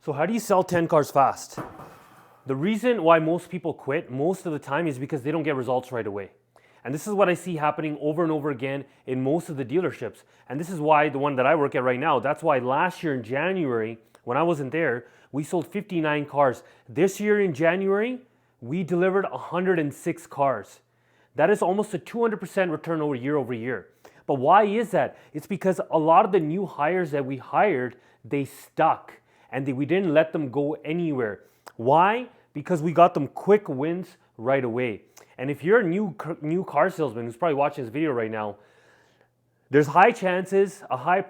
So how do you sell 10 cars fast? The reason why most people quit most of the time is because they don't get results right away. And this is what I see happening over and over again in most of the dealerships. And this is why the one that I work at right now, that's why last year in January, when I wasn't there, we sold 59 cars. This year in January, we delivered 106 cars. That is almost a 200% return over year. But why is that? It's because a lot of the new hires that we hired, they stuck and we didn't let them go anywhere. Why? Because we got them quick wins right away. And if you're a new car salesman who's probably watching this video right now, there's high chances,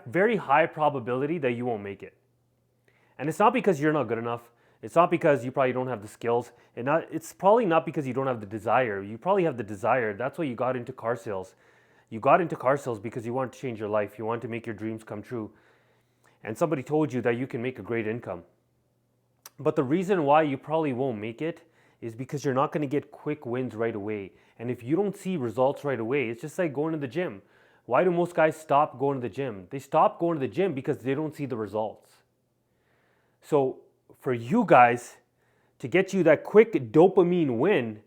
very high probability that you won't make it. And it's not because you're not good enough. It's not because you probably don't have the skills. It's probably not because you don't have the desire. You probably have the desire. That's why you got into car sales. You got into car sales because you want to change your life. You want to make your dreams come true. And somebody told you that you can make a great income. But the reason why you probably won't make it is because you're not going to get quick wins right away. And if you don't see results right away, it's just like going to the gym. Why do most guys stop going to the gym? They stop going to the gym because they don't see the results. So for you guys to get you that quick dopamine win,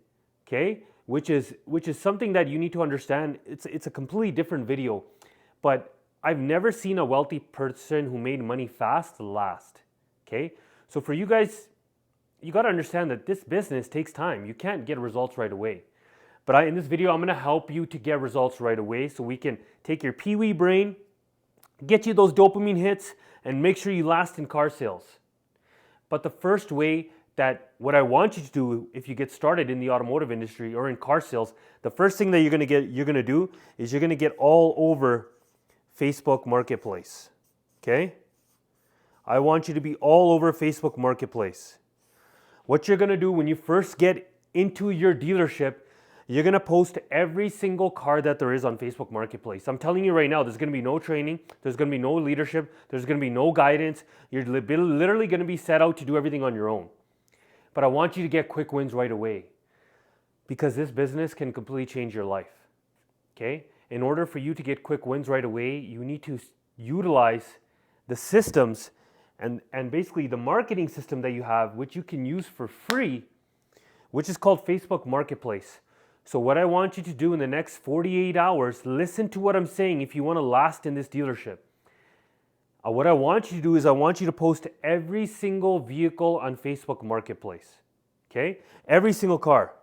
okay, which is something that you need to understand. It's a completely different video, but I've never seen a wealthy person who made money fast last, okay? So for you guys, you got to understand that this business takes time. You can't get results right away. But in this video, I'm going to help you to get results right away so we can take your pee-wee brain, get you those dopamine hits, and make sure you last in car sales. But the first way that what I want you to do if you get started in the automotive industry or in car sales, the first thing that you're going to do is you're going to get all over Facebook Marketplace, okay? I want you to be all over Facebook Marketplace. What you're going to do when you first get into your dealership, you're going to post every single car that there is on Facebook Marketplace. I'm telling you right now, there's going to be no training, there's going to be no leadership, there's going to be no guidance. You're literally going to be set out to do everything on your own. But I want you to get quick wins right away because this business can completely change your life, okay? In order for you to get quick wins right away, you need to utilize the systems and basically the marketing system that you have, which you can use for free, which is called Facebook Marketplace. So what I want you to do in the next 48 hours, listen to what I'm saying if you want to last in this dealership. What I want you to do is I want you to post every single vehicle on Facebook Marketplace, okay? Every single car.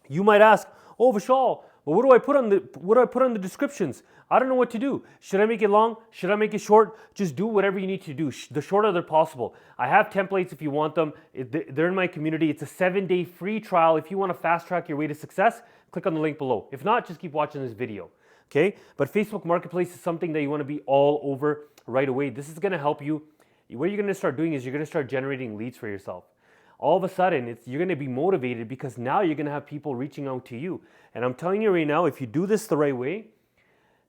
You might ask, oh, Vashal, well, what do I put on the descriptions? I don't know what to do. Should I make it long? Should I make it short? Just do whatever you need to do. The shorter they're possible. I have templates if you want them. They're in my community. It's a 7-day free trial. If you want to fast track your way to success, click on the link below. If not, just keep watching this video. Okay? But Facebook Marketplace is something that you want to be all over right away. This is going to help you. What you're going to start doing is you're going to start generating leads for yourself. All of a sudden, you're going to be motivated because now you're going to have people reaching out to you. And I'm telling you right now, if you do this the right way,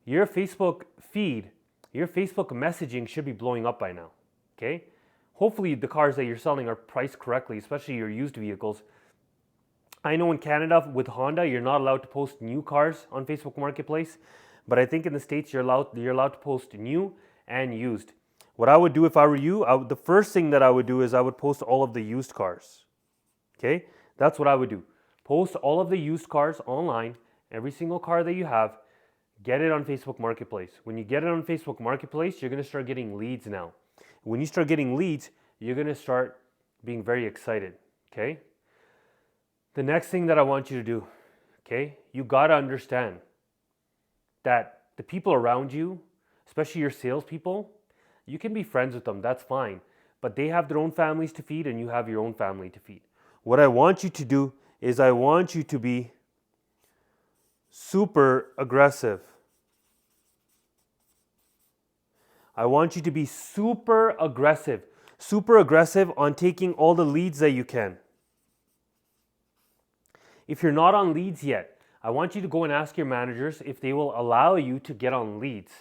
your Facebook feed, your Facebook messaging should be blowing up by now, okay? Hopefully the cars that you're selling are priced correctly, especially your used vehicles. I know in Canada with Honda, you're not allowed to post new cars on Facebook Marketplace, but I think in the States you're allowed to post new and used. What I would do if I were you, the first thing that I would do is I would post all of the used cars, okay? That's what I would do. Post all of the used cars online, every single car that you have, get it on Facebook Marketplace. When you get it on Facebook Marketplace, you're going to start getting leads now. When you start getting leads, you're going to start being very excited, okay? The next thing that I want you to do, okay, you got to understand that the people around you, especially your salespeople, you can be friends with them, that's fine. But they have their own families to feed and you have your own family to feed. What I want you to do is I want you to be super aggressive. I want you to be super aggressive on taking all the leads that you can. If you're not on leads yet, I want you to go and ask your managers if they will allow you to get on leads,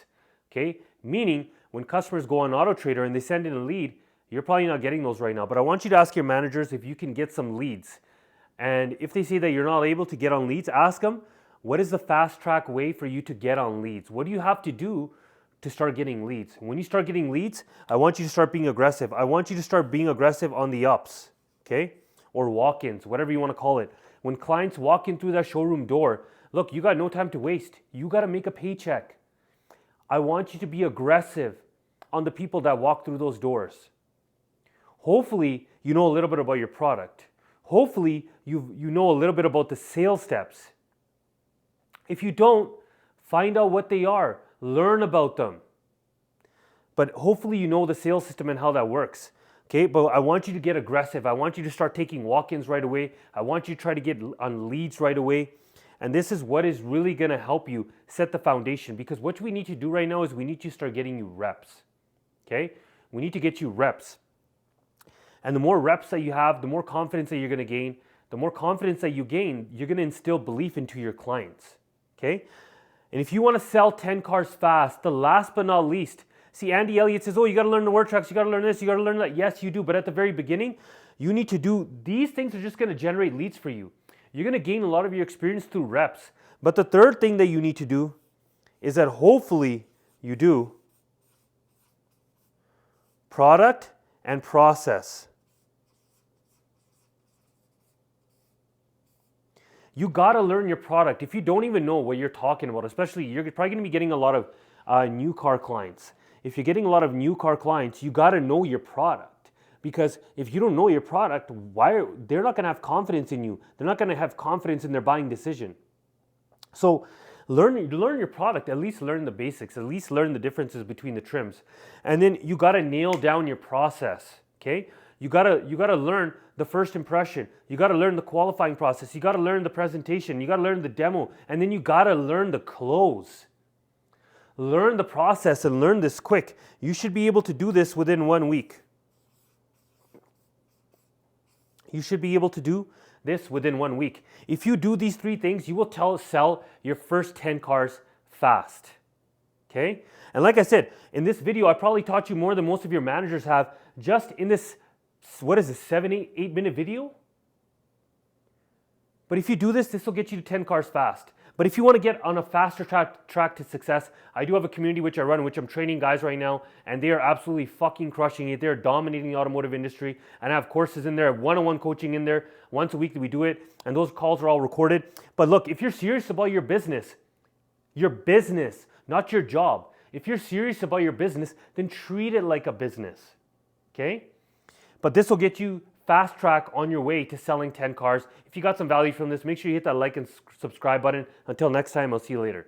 okay? Meaning, when customers go on AutoTrader and they send in a lead, you're probably not getting those right now, but I want you to ask your managers if you can get some leads. And if they say that you're not able to get on leads, ask them, what is the fast track way for you to get on leads? What do you have to do to start getting leads. When you start getting leads, I want you to start being aggressive. I want you to start being aggressive on the ups, okay? Or walk-ins, whatever you want to call it. When clients walk in through that showroom door, look, you got no time to waste. You got to make a paycheck. I want you to be aggressive on the people that walk through those doors. Hopefully, you know a little bit about your product. Hopefully, you know a little bit about the sales steps. If you don't, find out what they are. Learn about them. But hopefully you know the sales system and how that works. Okay, but I want you to get aggressive. I want you to start taking walk-ins right away. I want you to try to get on leads right away. And this is what is really going to help you set the foundation, because what we need to do right now is we need to start getting you reps. Okay? We need to get you reps. And the more reps that you have, the more confidence that you're going to gain. The more confidence that you gain, you're going to instill belief into your clients. Okay? And if you want to sell 10 cars fast, the last but not least, see, Andy Elliott says, oh, you got to learn the word tracks, you got to learn this, you got to learn that. Yes, you do. But at the very beginning, you need to do, these things are just going to generate leads for you. You're going to gain a lot of your experience through reps. But the third thing that you need to do is that hopefully you do product and process. You got to learn your product. If you don't even know what you're talking about, especially you're probably going to be getting a lot of new car clients. If you're getting a lot of new car clients, you got to know your product. Because if you don't know your product, they're not going to have confidence in you. They're not going to have confidence in their buying decision. So learn your product, at least learn the basics, at least learn the differences between the trims. And then you got to nail down your process, okay? You got to learn the first impression. You got to learn the qualifying process. You got to learn the presentation. You got to learn the demo. And then you got to learn the close. Learn the process and learn this quick. You should be able to do this within 1 week. You should be able to do this within 1 week. If you do these 3 things, you will sell your first 10 cars fast. Okay? And like I said, in this video, I probably taught you more than most of your managers have just in this, what is this, 8 minute video? But if you do this, this will get you to 10 cars fast. But if you want to get on a faster track to success, I do have a community which I run, which I'm training guys right now, and they are absolutely fucking crushing it. They're dominating the automotive industry, and I have courses in there, one-on-one coaching in there. Once a week that we do it, and those calls are all recorded. But look, if you're serious about your business, not your job. If you're serious about your business, then treat it like a business, okay? But this will get you fast track on your way to selling 10 cars. If you got some value from this, make sure you hit that like and subscribe button. Until next time, I'll see you later.